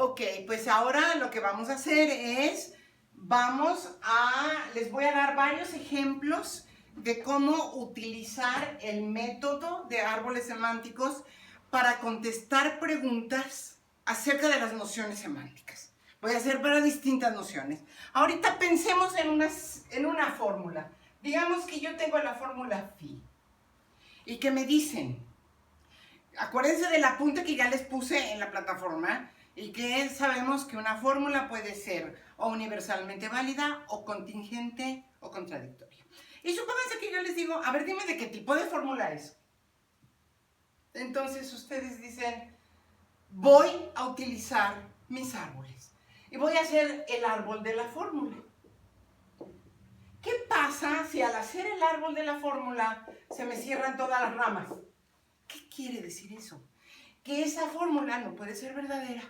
Ok, pues ahora lo que vamos a hacer es, les voy a dar varios ejemplos de cómo utilizar el método de árboles semánticos para contestar preguntas acerca de las nociones semánticas. Voy a hacer para distintas nociones. Ahorita pensemos en una fórmula. Digamos que yo tengo la fórmula phi y que me dicen, acuérdense del apunte que ya les puse en la plataforma y que sabemos que una fórmula puede ser o universalmente válida o contingente o contradictoria. Y supónganse que yo les digo, a ver, dime de qué tipo de fórmula es. Entonces ustedes dicen, voy a utilizar mis árboles y voy a hacer el árbol de la fórmula. ¿Qué pasa si al hacer el árbol de la fórmula se me cierran todas las ramas? ¿Qué quiere decir eso? Que esa fórmula no puede ser verdadera.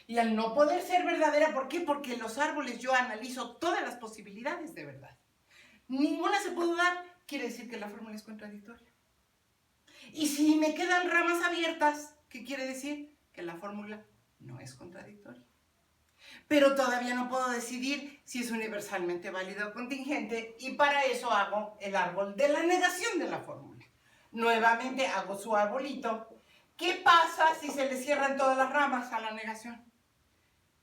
Y al no poder ser verdadera, ¿por qué? Porque en los árboles yo analizo todas las posibilidades de verdad. Ninguna se puede dar, quiere decir que la fórmula es contradictoria. Y si me quedan ramas abiertas, ¿qué quiere decir? Que la fórmula no es contradictoria. Pero todavía no puedo decidir si es universalmente válido o contingente, y para eso hago el árbol de la negación de la fórmula. Nuevamente hago su arbolito. ¿Qué pasa si se le cierran todas las ramas a la negación?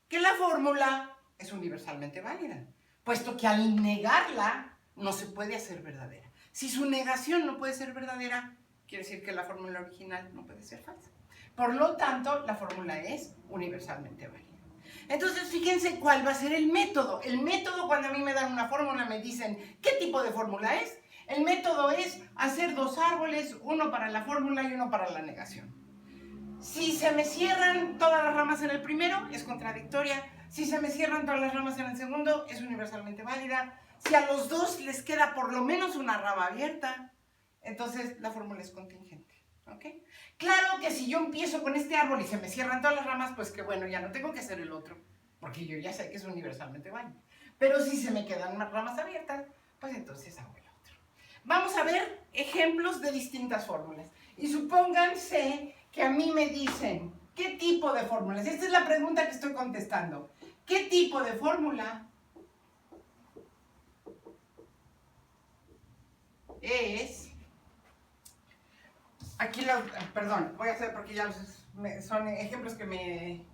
Que la fórmula es universalmente válida, puesto que al negarla no se puede hacer verdadera. Si su negación no puede ser verdadera, quiere decir que la fórmula original no puede ser falsa. Por lo tanto, la fórmula es universalmente válida. Entonces, fíjense cuál va a ser el método. El método, cuando a mí me dan una fórmula, me dicen, ¿qué tipo de fórmula es? El método es hacer dos árboles, uno para la fórmula y uno para la negación. Si se me cierran todas las ramas en el primero, es contradictoria. Si se me cierran todas las ramas en el segundo, es universalmente válida. Si a los dos les queda por lo menos una rama abierta, entonces la fórmula es contingente. ¿Ok? Claro que si yo empiezo con este árbol y se me cierran todas las ramas, pues que bueno, ya no tengo que hacer el otro, porque yo ya sé que es universalmente válido. Pero si se me quedan unas ramas abiertas, pues entonces hago el otro. Vamos a ver ejemplos de distintas fórmulas. Y supónganse que a mí me dicen, ¿qué tipo de fórmulas? Esta es la pregunta que estoy contestando. ¿Qué tipo de fórmula es? Aquí perdón, voy a hacer porque ya son ejemplos que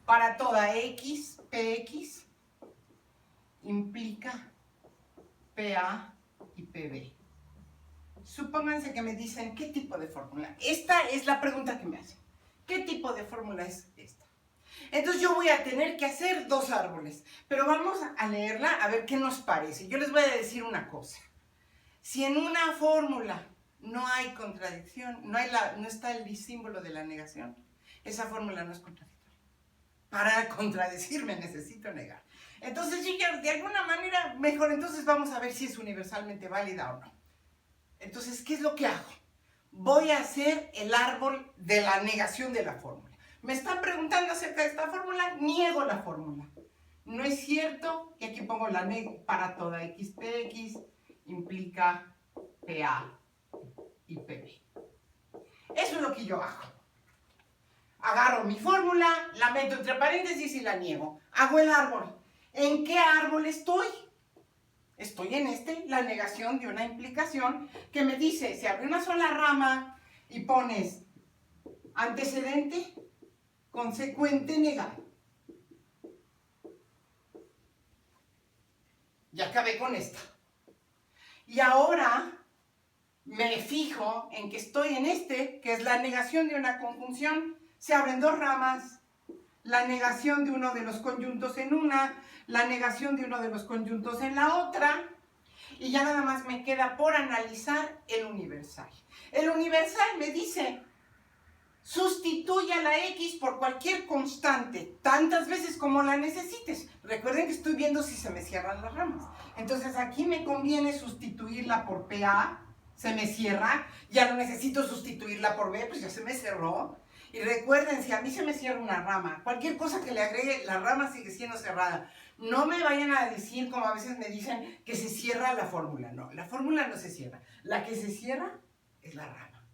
para toda X, PX implica PA y PB. Supónganse que me dicen, ¿qué tipo de fórmula? Esta es la pregunta que me hacen. ¿Qué tipo de fórmula es esta? Entonces yo voy a tener que hacer dos árboles, pero vamos a leerla a ver qué nos parece. Yo les voy a decir una cosa. Si en una fórmula no hay contradicción, no está el símbolo de la negación, esa fórmula no es contradictoria. Para contradecirme necesito negar. Entonces yo ya, de alguna manera, mejor, entonces vamos a ver si es universalmente válida o no. Entonces, ¿qué es lo que hago? Voy a hacer el árbol de la negación de la fórmula. Me están preguntando acerca de esta fórmula, niego la fórmula. No es cierto, y aquí pongo la para toda XPX implica PA y PB. Eso es lo que yo hago. Agarro mi fórmula, la meto entre paréntesis y la niego. Hago el árbol. ¿En qué árbol estoy? Estoy en la negación de una implicación que me dice, se abre una sola rama y pones antecedente, consecuente, negado. Ya acabé con esta. Y ahora me fijo en que estoy en que es la negación de una conjunción. Se abren dos ramas, la negación de uno de los conjuntos en una, la negación de uno de los conjuntos en la otra, y ya nada más me queda por analizar el universal. El universal me dice, sustituye a la X por cualquier constante, tantas veces como la necesites. Recuerden que estoy viendo si se me cierran las ramas. Entonces aquí me conviene sustituirla por PA, se me cierra, ya no necesito sustituirla por B, pues ya se me cerró. Y recuerden, si a mí se me cierra una rama, cualquier cosa que le agregue, la rama sigue siendo cerrada. No me vayan a decir, como a veces me dicen, que se cierra la fórmula. No, la fórmula no se cierra. La que se cierra es la rama.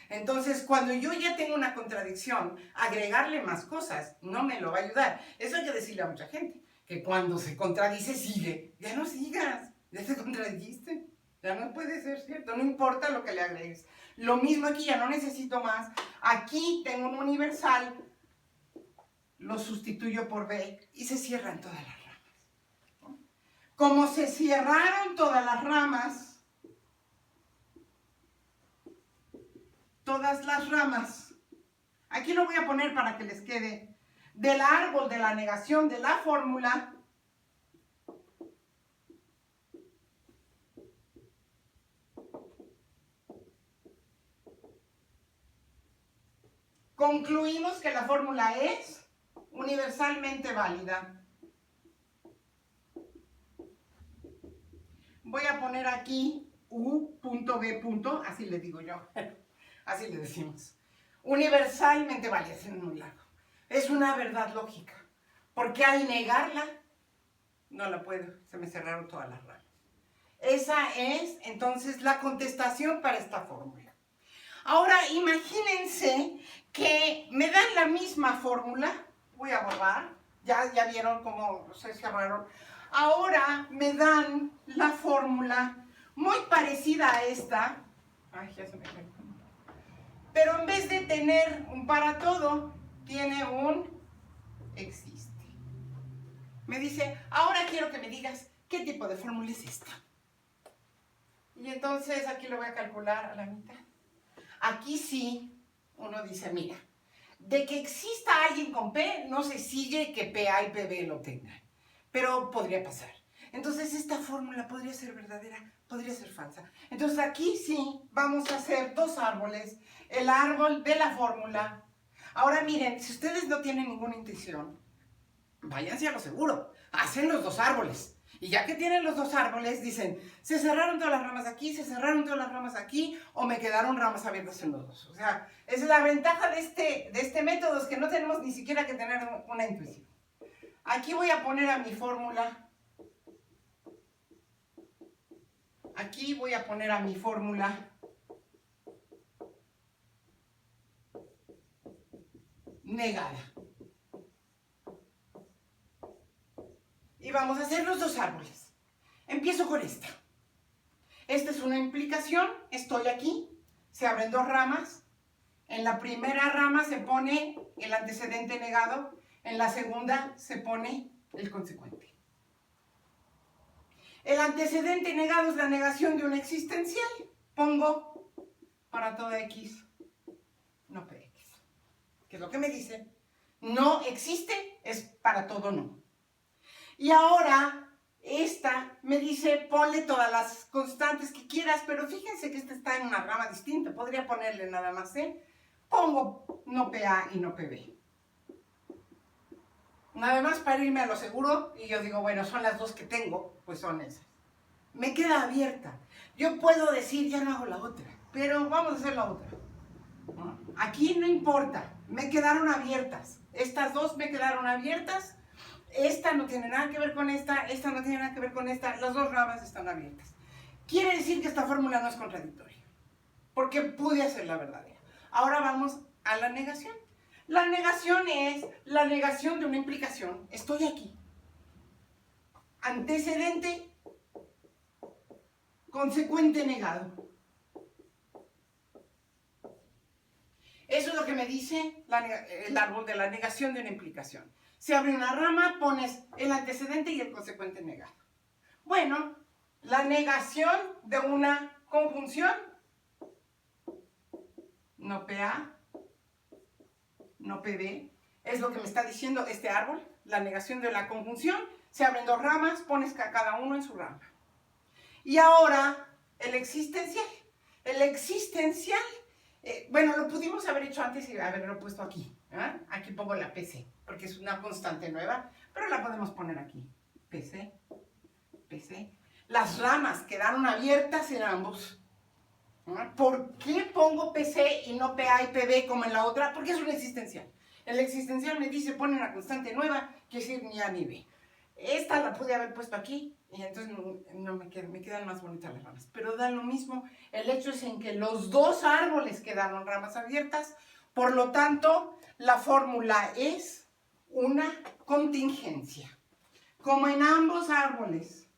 Entonces, cuando yo ya tengo una contradicción, agregarle más cosas no me lo va a ayudar. Eso hay que decirle a mucha gente, que cuando se contradice, sigue. Ya no sigas, ya te contradijiste. Ya no puede ser cierto, no importa lo que le agregues. Lo mismo aquí, ya no necesito más. Aquí tengo un universal, lo sustituyo por B y se cierran todas las ramas. Como se cerraron todas las ramas, aquí lo voy a poner para que les quede, del árbol de la negación de la fórmula, concluimos que la fórmula es universalmente válida. Voy a poner aquí U.B. Así le digo yo, así le decimos. Universalmente válida, es muy largo. Es una verdad lógica, porque al negarla, no la puedo, se me cerraron todas las ramas. Esa es, entonces, la contestación para esta fórmula. Ahora, imagínense que me dan la misma fórmula, voy a borrar, ya vieron cómo se cerraron. Ahora me dan la fórmula muy parecida a esta, ay, ya se me cayó, pero en vez de tener un para todo, tiene un existe. Me dice, ahora quiero que me digas qué tipo de fórmula es esta. Y entonces aquí lo voy a calcular a la mitad. Aquí sí, uno dice, mira, de que exista alguien con P, no se sigue que PA y PB lo tengan, pero podría pasar. Entonces esta fórmula podría ser verdadera, podría ser falsa. Entonces aquí sí vamos a hacer dos árboles, el árbol de la fórmula. Ahora miren, si ustedes no tienen ninguna intuición, váyanse a lo seguro, hacen los dos árboles. Y ya que tienen los dos árboles, dicen, se cerraron todas las ramas aquí, se cerraron todas las ramas aquí, o me quedaron ramas abiertas en los dos. O sea, es la ventaja de este método, es que no tenemos ni siquiera que tener una intuición. Aquí voy a poner a mi fórmula. Aquí voy a poner a mi fórmula negada. Y vamos a hacer los dos árboles. Empiezo con esta. Esta es una implicación, estoy aquí, se abren dos ramas. En la primera rama se pone el antecedente negado, en la segunda se pone el consecuente. El antecedente negado es la negación de un existencial. Pongo para toda X, no PX. ¿Qué es lo que me dice? No existe, es para todo no. Y ahora, esta me dice, ponle todas las constantes que quieras, pero fíjense que esta está en una rama distinta. Podría ponerle nada más C. Pongo no PA y no PB. Nada más para irme a lo seguro, y yo digo, bueno, son las dos que tengo, pues son esas. Me queda abierta. Yo puedo decir, ya no hago la otra, pero vamos a hacer la otra. Aquí no importa, me quedaron abiertas. Estas dos me quedaron abiertas. Esta no tiene nada que ver con esta no tiene nada que ver con esta. Las dos ramas están abiertas. Quiere decir que esta fórmula no es contradictoria, porque pude hacer la verdadera. Ahora vamos a la negación. La negación es la negación de una implicación. Estoy aquí. Antecedente, consecuente negado. Eso es lo que me dice el árbol de la negación de una implicación. Se abre una rama, pones el antecedente y el consecuente negado. Bueno, la negación de una conjunción, no PA, no PB, es lo que me está diciendo este árbol, la negación de la conjunción. Se abren dos ramas, pones cada uno en su rama. Y ahora, el existencial. El existencial, bueno, lo pudimos haber hecho antes y haberlo puesto aquí. Aquí pongo la PC, porque es una constante nueva, pero la podemos poner aquí. PC, PC. Las ramas quedaron abiertas en ambos. ¿Por qué pongo PC y no PA y PB como en la otra? Porque es un existencial. El existencial me dice, pone una constante nueva, quiere decir ni A ni B. Esta la pude haber puesto aquí y entonces no me quedan más bonitas las ramas. Pero da lo mismo. El hecho es en que los dos árboles quedaron ramas abiertas. Por lo tanto, la fórmula es una contingencia. Como en ambos árboles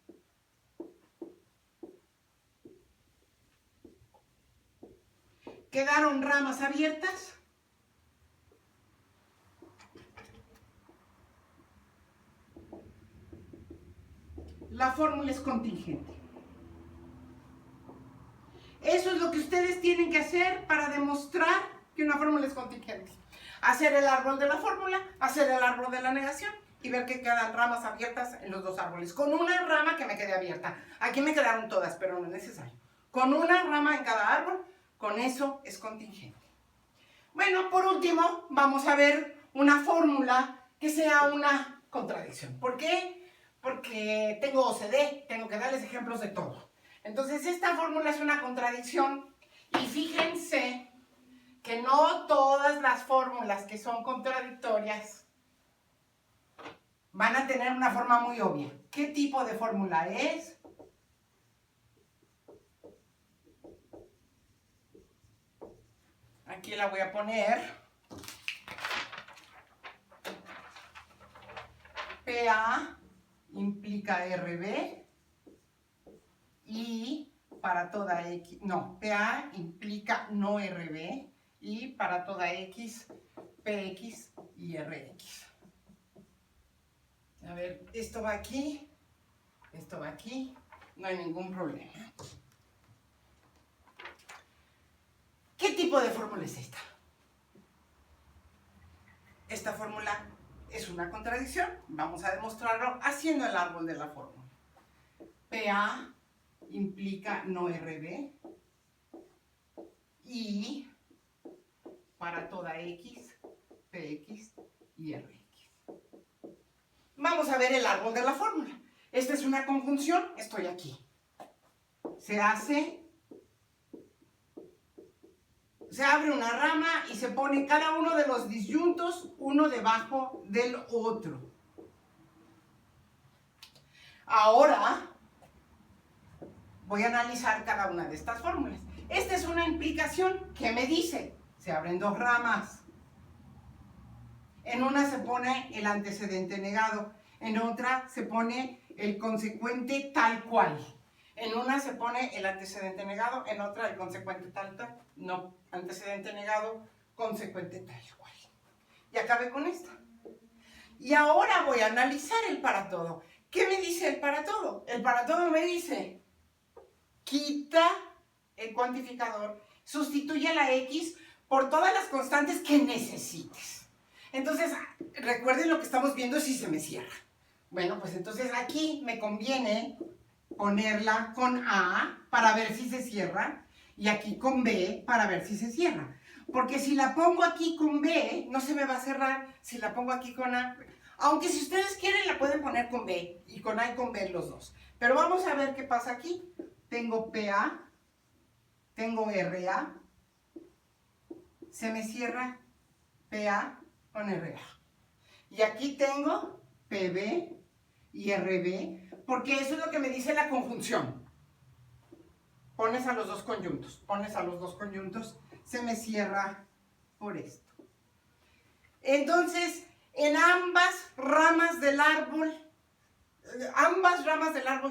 quedaron ramas abiertas, la fórmula es contingente. Eso es lo que ustedes tienen que hacer para demostrar que una fórmula es contingente. Hacer el árbol de la fórmula, hacer el árbol de la negación y ver que quedan ramas abiertas en los dos árboles. Con una rama que me quede abierta. Aquí me quedaron todas, pero no es necesario. Con una rama en cada árbol, con eso es contingente. Bueno, por último, vamos a ver una fórmula que sea una contradicción. ¿Por qué? Porque tengo OCD, tengo que darles ejemplos de todo. Entonces, esta fórmula es una contradicción y fíjense que no todas las fórmulas que son contradictorias van a tener una forma muy obvia. ¿Qué tipo de fórmula es? Aquí la voy a poner. PA implica RB y para toda X, no, PA implica no RB y para toda X, PX y RX. A ver, esto va aquí, no hay ningún problema. ¿Qué tipo de fórmula es esta? Esta fórmula es una contradicción. Vamos a demostrarlo haciendo el árbol de la fórmula. PA implica no RB y para toda X, PX y RX. Vamos a ver el árbol de la fórmula. Esta es una conjunción, estoy aquí. Se abre una rama y se pone cada uno de los disyuntos uno debajo del otro. Ahora voy a analizar cada una de estas fórmulas. Esta es una implicación que me dice, se abren dos ramas. En una se pone el antecedente negado, en otra se pone el consecuente tal cual. En una se pone el antecedente negado, en otra el consecuente tal. No, antecedente negado, consecuente tal cual. Y acabé con esta. Y ahora voy a analizar el para todo. ¿Qué me dice el para todo? El para todo me dice, quita el cuantificador, sustituye la X por todas las constantes que necesites. Entonces, recuerden lo que estamos viendo si se me cierra. Bueno, pues entonces aquí me conviene ponerla con A para ver si se cierra y aquí con B para ver si se cierra. Porque si la pongo aquí con B, no se me va a cerrar. Si la pongo aquí con A, aunque si ustedes quieren la pueden poner con B y con A y con B los dos. Pero vamos a ver qué pasa aquí. Tengo PA, tengo RA, se me cierra PA con RA. Y aquí tengo PB y RB, porque eso es lo que me dice la conjunción. Pones a los dos conjuntos, se me cierra por esto. Entonces, en ambas ramas del árbol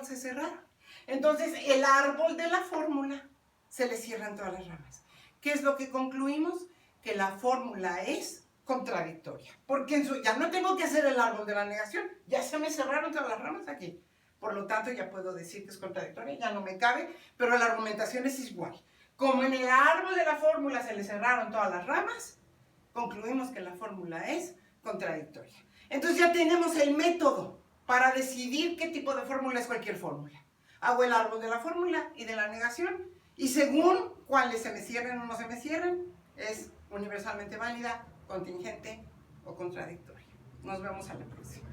se cerraron. Entonces, el árbol de la fórmula se le cierran todas las ramas. ¿Qué es lo que concluimos? Que la fórmula es contradictoria. Porque ya no tengo que hacer el árbol de la negación, ya se me cerraron todas las ramas aquí. Por lo tanto, ya puedo decir que es contradictoria, ya no me cabe, pero la argumentación es igual. Como en el árbol de la fórmula se le cerraron todas las ramas, concluimos que la fórmula es contradictoria. Entonces ya tenemos el método para decidir qué tipo de fórmula es cualquier fórmula. Hago el árbol de la fórmula y de la negación, y según cuáles se me cierren o no se me cierren, es universalmente válida, contingente o contradictoria. Nos vemos a la próxima.